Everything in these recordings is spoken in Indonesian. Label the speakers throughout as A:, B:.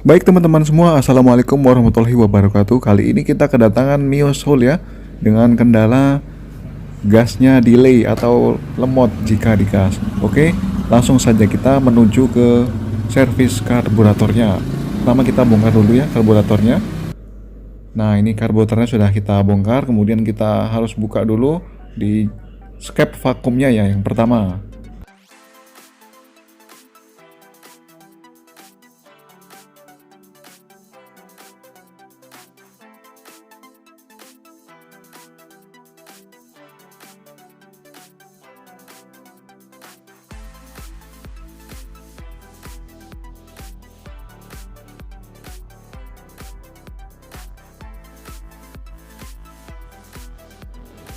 A: Baik teman-teman semua, Assalamualaikum warahmatullahi wabarakatuh. Kali ini kita kedatangan Mio Soul ya, dengan kendala gasnya delay atau lemot jika digas. Oke, langsung saja kita menuju ke servis karburatornya. Pertama kita bongkar dulu ya karburatornya. Nah, ini karburatornya sudah kita bongkar, kemudian kita harus buka dulu di skep vakumnya ya yang pertama.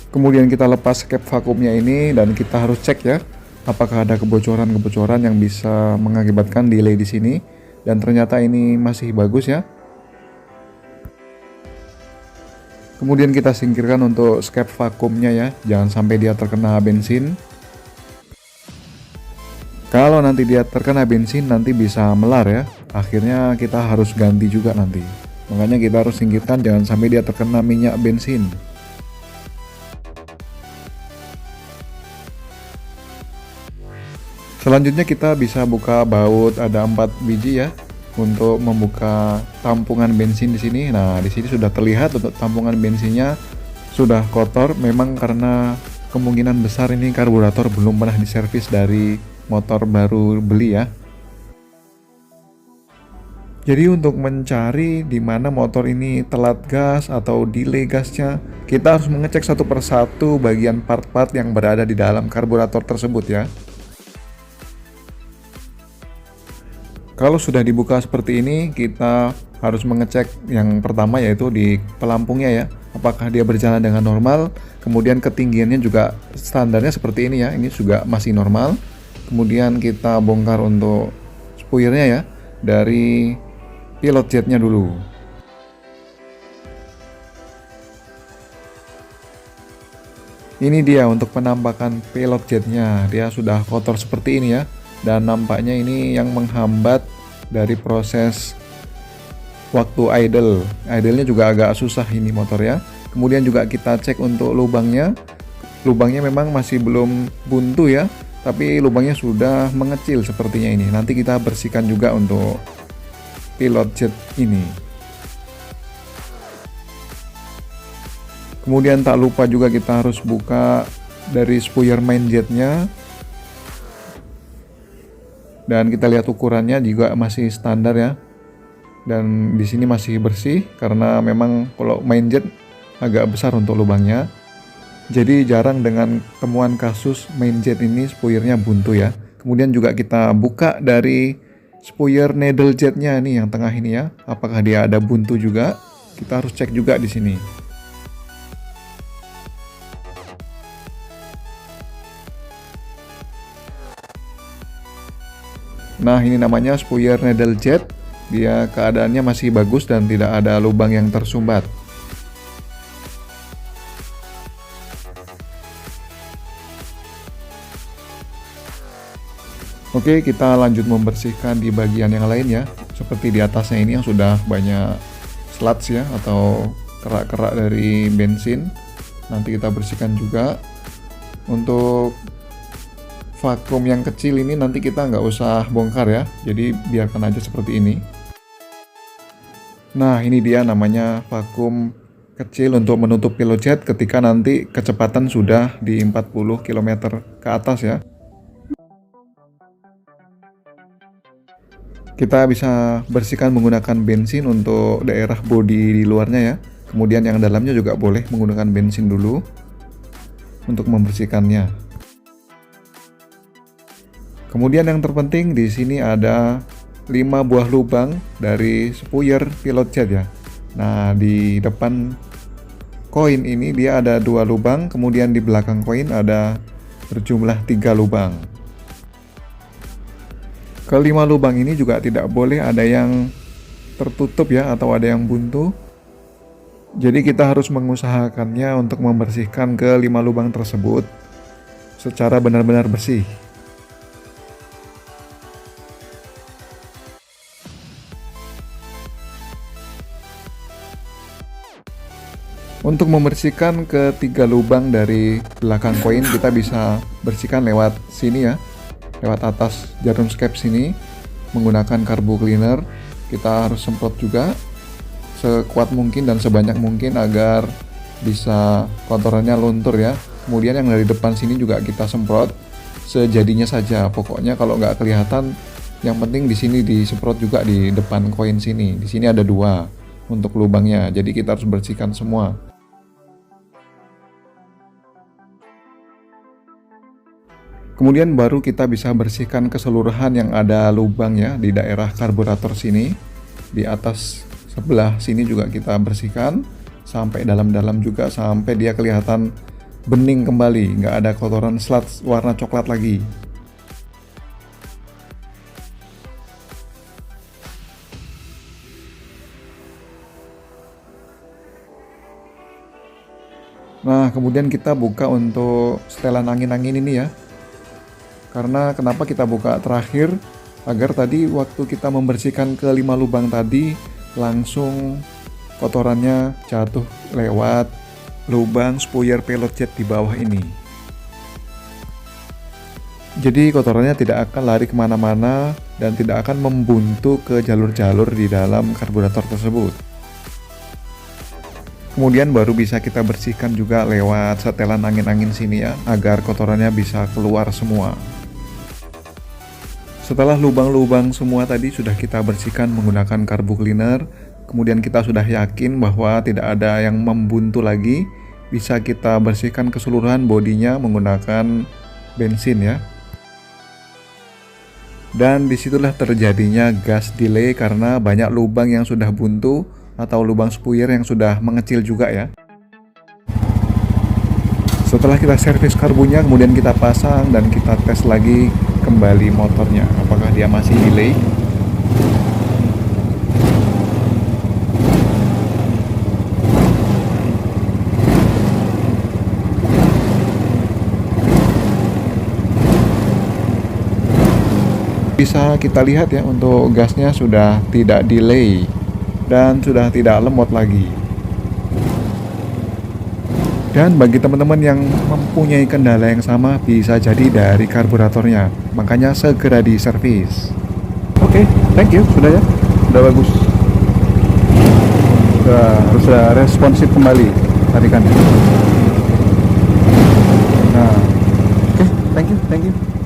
A: Kemudian kita lepas skep vakumnya ini dan kita harus cek ya, apakah ada kebocoran-kebocoran yang bisa mengakibatkan delay di sini. Dan ternyata ini masih bagus ya. Kemudian kita singkirkan untuk skep vakumnya ya, jangan sampai dia terkena bensin. Kalau nanti dia terkena bensin nanti bisa melar ya, akhirnya kita harus ganti juga nanti. Makanya kita harus singkirkan jangan sampai dia terkena minyak bensin. Selanjutnya kita bisa buka baut, ada 4 biji ya untuk membuka tampungan bensin di sini. Nah, di sini sudah terlihat untuk tampungan bensinnya sudah kotor, memang karena kemungkinan besar ini karburator belum pernah diservis dari motor baru beli ya. Jadi untuk mencari di mana motor ini telat gas atau delay gasnya, kita harus mengecek satu persatu bagian part-part yang berada di dalam karburator tersebut ya. Kalau sudah dibuka seperti ini, kita harus mengecek yang pertama yaitu di pelampungnya ya. Apakah dia berjalan dengan normal, kemudian ketinggiannya juga standarnya seperti ini ya. Ini juga masih normal. Kemudian kita bongkar untuk spoilernya ya, dari pilot jetnya dulu. Ini dia untuk penampakan pilot jetnya, dia sudah kotor seperti ini ya. Dan nampaknya ini yang menghambat dari proses waktu idlenya juga agak susah ini motor ya. Kemudian juga kita cek untuk lubangnya memang masih belum buntu ya, tapi lubangnya sudah mengecil sepertinya ini. Nanti kita bersihkan juga untuk pilot jet ini. Kemudian tak lupa juga kita harus buka dari spoiler main jetnya. Dan kita lihat ukurannya juga masih standar ya. Dan di sini masih bersih karena memang kalau main jet agak besar untuk lubangnya. Jadi jarang dengan temuan kasus main jet ini spoilernya buntu ya. Kemudian juga kita buka dari spoiler needle jetnya nih yang tengah ini ya. Apakah dia ada buntu juga? Kita harus cek juga di sini. Nah, ini namanya spoiler needle jet. Dia keadaannya masih bagus dan tidak ada lubang yang tersumbat. Oke, kita lanjut membersihkan di bagian yang lain ya. Seperti di atasnya ini yang sudah banyak sludge ya atau kerak-kerak dari bensin. Nanti kita bersihkan juga. Untuk vakum yang kecil ini nanti kita nggak usah bongkar ya, jadi biarkan aja seperti ini. Nah, ini dia namanya vakum kecil untuk menutup pilot jet ketika nanti kecepatan sudah di 40 km ke atas ya. Kita bisa bersihkan menggunakan bensin untuk daerah bodi di luarnya ya. Kemudian yang dalamnya juga boleh menggunakan bensin dulu untuk membersihkannya. Kemudian yang terpenting di sini ada 5 buah lubang dari spoiler pilot jet ya. Nah, di depan koin ini dia ada 2 lubang, kemudian di belakang koin ada berjumlah 3 lubang. Kelima lubang ini juga tidak boleh ada yang tertutup ya atau ada yang buntu. Jadi kita harus mengusahakannya untuk membersihkan ke 5 lubang tersebut secara benar-benar bersih. Untuk membersihkan ketiga lubang dari belakang koin, kita bisa bersihkan lewat sini ya, lewat atas jarum skep sini menggunakan karbu cleaner. Kita harus semprot juga sekuat mungkin dan sebanyak mungkin agar bisa kotorannya luntur ya. Kemudian yang dari depan sini juga kita semprot sejadinya saja. Pokoknya kalau nggak kelihatan, yang penting di sini disemprot juga di depan koin sini. Di sini ada 2 untuk lubangnya, jadi kita harus bersihkan semua. Kemudian baru kita bisa bersihkan keseluruhan yang ada lubang ya di daerah karburator sini. Di atas sebelah sini juga kita bersihkan sampai dalam-dalam juga, sampai dia kelihatan bening kembali, nggak ada kotoran slat warna coklat lagi. Nah, kemudian kita buka untuk setelan angin-angin ini ya. Karena kenapa kita buka terakhir? Agar tadi waktu kita membersihkan ke 5 lubang tadi, langsung kotorannya jatuh lewat lubang spuyer pelot jet di bawah ini. Jadi kotorannya tidak akan lari kemana-mana dan tidak akan membuntu ke jalur-jalur di dalam karburator tersebut. Kemudian baru bisa kita bersihkan juga lewat setelan angin-angin sini ya, agar kotorannya bisa keluar semua. Setelah lubang-lubang semua tadi sudah kita bersihkan menggunakan karbu cleaner, kemudian kita sudah yakin bahwa tidak ada yang membuntu lagi, bisa kita bersihkan keseluruhan bodinya menggunakan bensin ya. Dan disitulah terjadinya gas delay karena banyak lubang yang sudah buntu atau lubang spuyer yang sudah mengecil juga ya. Setelah kita servis karbunya, kemudian kita pasang dan kita tes lagi kembali motornya, apakah dia masih delay. Bisa kita lihat ya, untuk gasnya sudah tidak delay dan sudah tidak lemot lagi. Dan bagi teman-teman yang mempunyai kendala yang sama, bisa jadi dari karburatornya, makanya segera diservis. Oke, thank you, sudah ya, sudah bagus, sudah responsif kembali tarikannya. Nah, oke, thank you.